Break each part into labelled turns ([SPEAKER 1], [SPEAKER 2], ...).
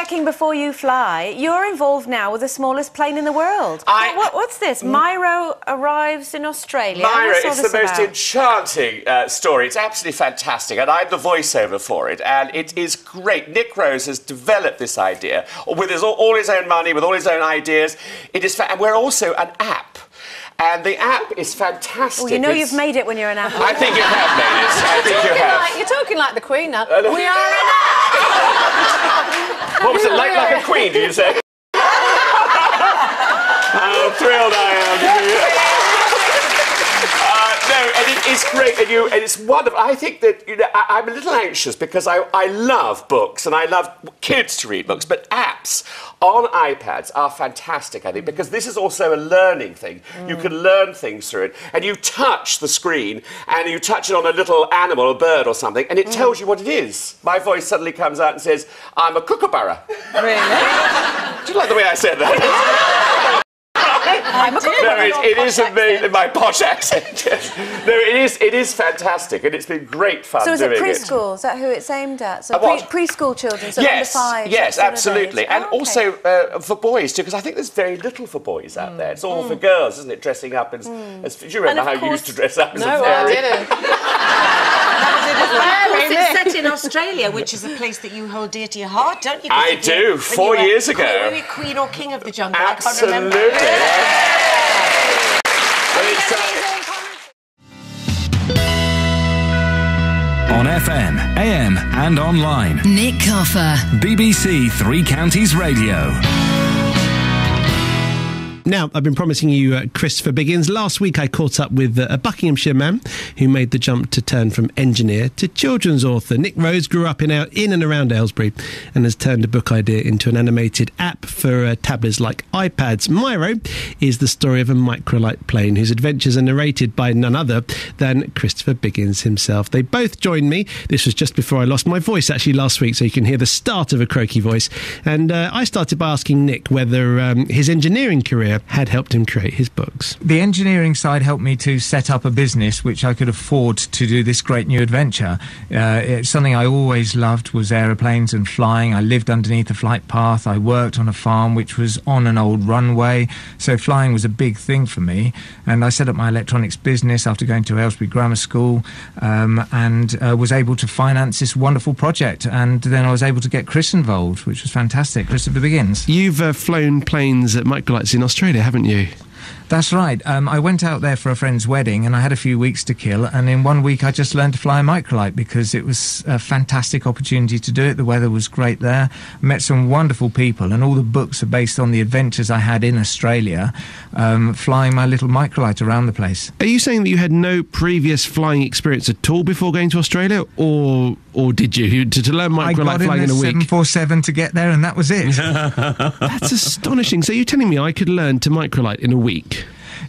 [SPEAKER 1] checking before you fly. You're involved now with the smallest plane in the world. What's this? Myro arrives in Australia.
[SPEAKER 2] Myro is the most enchanting story. It's absolutely fantastic, and I'm the voiceover for it, and it is great. Nick Rose has developed this idea with all his own money, with all his own ideas. It is, and we're also an app. And the app is fantastic.
[SPEAKER 1] Well, you know you've made it when you're an app.
[SPEAKER 2] I think you have made it. I think you have.
[SPEAKER 3] You're talking like the Queen now. We are an app!
[SPEAKER 2] What was it like a queen, do you say? How thrilled I am. No, and it is great, and it's wonderful. I think that, I'm a little anxious because I love books and I love kids to read books, but apps on iPads are fantastic, I think, because this is also a learning thing. You can learn things through it, and you touch the screen, and you touch it on a little animal, a bird or something, and it tells you what it is. My voice suddenly comes out and says, I'm a kookaburra.
[SPEAKER 1] Really?
[SPEAKER 2] Do you like the way I said that? It is amazing, my posh accent. No, it is fantastic, and it's been great fun doing it.
[SPEAKER 1] So is it preschool? Is that who it's aimed at? So preschool children, so under 5?
[SPEAKER 2] Yes, absolutely. And also for boys, too, because I think there's very little for boys out there. It's all for girls, isn't it, dressing up as... Do you remember how you used to dress up as a fairy?
[SPEAKER 3] No, I didn't.
[SPEAKER 4] Of course, it's set in Australia, which is a place that you hold dear to your heart, don't you?
[SPEAKER 2] I do, 4 years ago.
[SPEAKER 4] Were you queen or king of the jungle?
[SPEAKER 2] Absolutely.
[SPEAKER 4] I can't remember.
[SPEAKER 5] On FM, AM and online.
[SPEAKER 6] Nick Coffer.
[SPEAKER 5] BBC Three Counties Radio.
[SPEAKER 7] Now, I've been promising you Christopher Biggins. Last week I caught up with a Buckinghamshire man who made the jump to turn from engineer to children's author. Nick Rose grew up in and around Aylesbury and has turned a book idea into an animated app for tablets like iPads. Myro is the story of a microlight plane whose adventures are narrated by none other than Christopher Biggins himself. They both joined me. This was just before I lost my voice actually last week, so you can hear the start of a croaky voice. And I started by asking Nick whether his engineering career had helped him create his books.
[SPEAKER 8] The engineering side helped me to set up a business which I could afford to do this great new adventure. It's something I always loved was aeroplanes and flying. I lived underneath a flight path. I worked on a farm which was on an old runway, so flying was a big thing for me. And I set up my electronics business after going to Aylesbury Grammar School and was able to finance this wonderful project. And then I was able to get Chris involved, which was fantastic. Christopher Biggins.
[SPEAKER 7] You've flown planes at microlights in Australia, haven't you?
[SPEAKER 8] That's right. I went out there for a friend's wedding and I had a few weeks to kill, and in 1 week I just learned to fly a microlight because it was a fantastic opportunity to do it. The weather was great there. I met some wonderful people, and all the books are based on the adventures I had in Australia flying my little microlight around the place.
[SPEAKER 7] Are you saying that you had no previous flying experience at all before going to Australia, or did you to learn microlight flying in a week?
[SPEAKER 8] I got in a 747 to get there, and that was it.
[SPEAKER 7] That's astonishing. So you're telling me I could learn to microlight in a week?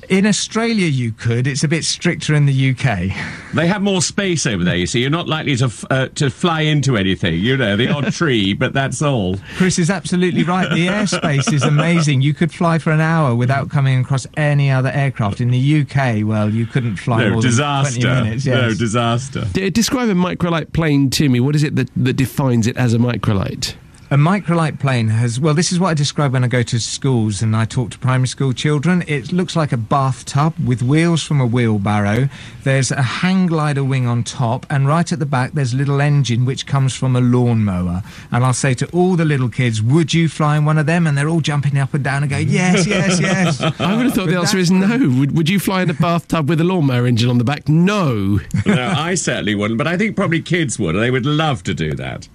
[SPEAKER 8] In Australia you could. It's a bit stricter in the UK.
[SPEAKER 9] They have more space over there, you see. You're not likely to fly into anything, the odd tree, but that's all.
[SPEAKER 8] Chris is absolutely right. The airspace is amazing. You could fly for an hour without coming across any other aircraft. In the UK, well, you couldn't fly more than 20 minutes. Yes.
[SPEAKER 9] No, disaster.
[SPEAKER 7] Describe a microlight plane to me. What is it that defines it as a microlight?
[SPEAKER 8] A microlight plane has, well, this is what I describe when I go to schools and I talk to primary school children. It looks like a bathtub with wheels from a wheelbarrow. There's a hang glider wing on top, and right at the back there's a little engine which comes from a lawnmower. And I'll say to all the little kids, would you fly in one of them? And they're all jumping up and down and going, yes, yes, yes.
[SPEAKER 7] I would have thought the answer is no. Would you fly in a bathtub with a lawnmower engine on the back? No.
[SPEAKER 9] No, I certainly wouldn't, but I think probably kids would. They would love to do that.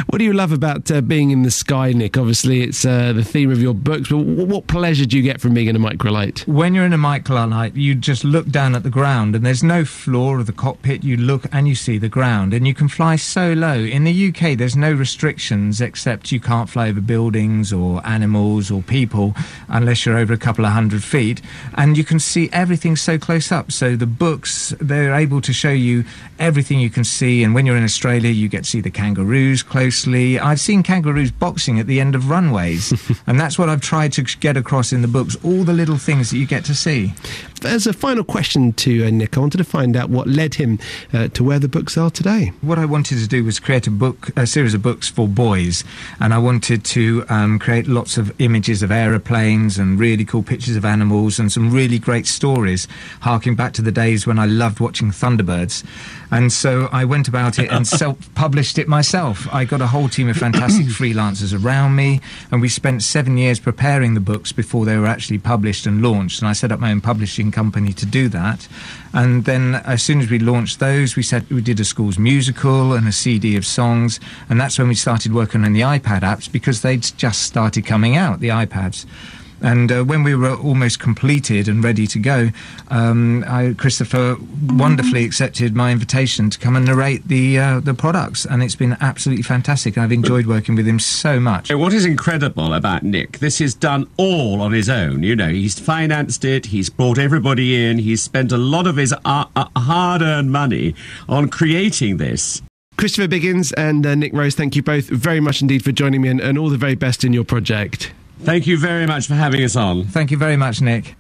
[SPEAKER 7] What do you love about being in the sky, Nick? Obviously, it's the theme of your books, but what pleasure do you get from being in a microlight?
[SPEAKER 8] When you're in a microlight, you just look down at the ground, and there's no floor of the cockpit. You look and you see the ground, and you can fly so low. In the UK, there's no restrictions except you can't fly over buildings or animals or people unless you're over a couple of 100 feet, and you can see everything so close up. So the books, they're able to show you everything you can see, and when you're in Australia, you get to see the kangaroos closely. I've seen kangaroos boxing at the end of runways, and that's what I've tried to get across in the books, all the little things that you get to see.
[SPEAKER 7] as a final question to Nick, I wanted to find out what led him to where the books are today.
[SPEAKER 8] What I wanted to do was create a series of books for boys, and I wanted to create lots of images of aeroplanes and really cool pictures of animals and some really great stories, harking back to the days when I loved watching Thunderbirds. And so I went about it and self-published it myself. I got a whole team of fantastic freelancers around me, and we spent 7 years preparing the books before they were actually published and launched. And I set up my own publishing company to do that. And then as soon as we launched those, we did a school's musical and a CD of songs. And that's when we started working on the iPad apps, because they'd just started coming out, the iPads. And when we were almost completed and ready to go, Christopher wonderfully accepted my invitation to come and narrate the products, and it's been absolutely fantastic. I've enjoyed working with him so much.
[SPEAKER 9] What is incredible about Nick, this is done all on his own. You know, he's financed it, he's brought everybody in, he's spent a lot of his hard-earned money on creating this.
[SPEAKER 7] Christopher Biggins and Nick Rose, thank you both very much indeed for joining me, and all the very best in your project.
[SPEAKER 9] Thank you very much for having us on.
[SPEAKER 8] Thank you very much, Nick.